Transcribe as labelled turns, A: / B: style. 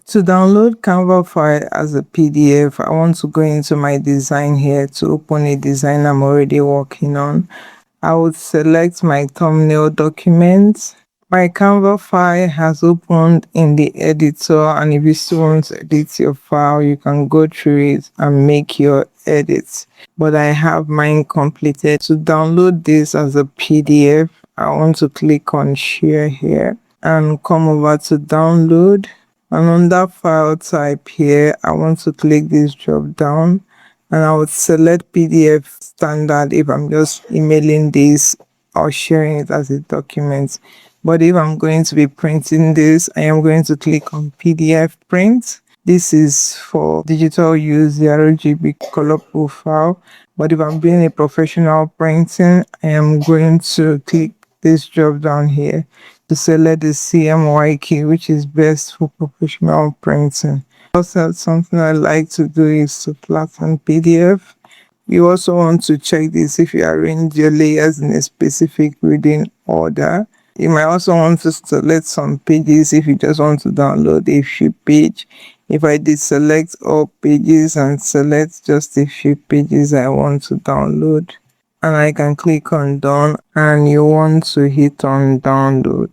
A: To download Canva file as a PDF, I want to go into my design here to open a design I'm already working on. I would select my thumbnail document. My Canva file has opened in the editor, and if you still want to edit your file, you can go through it and make your edits. But I have mine completed. To download this as a PDF, I want to click on share here and come over to download. And on that file type here, I want to click this drop down and I would select PDF standard if I'm just emailing this or sharing it as a document. But if I'm going to be printing this, I am going to click on PDF print. This is for digital use, 0 GB color profile. But if I'm doing a professional printing, I am going to click this drop down here to select the CMY key, which is best for professional printing. Also, something I like to do is to flatten PDF. You also want to check this if you arrange your layers in a specific reading order. You might also want to select some pages if you just want to download a few pages. If I did select all pages and select just a few pages I want to download, and I can click on done, and you want to hit on download.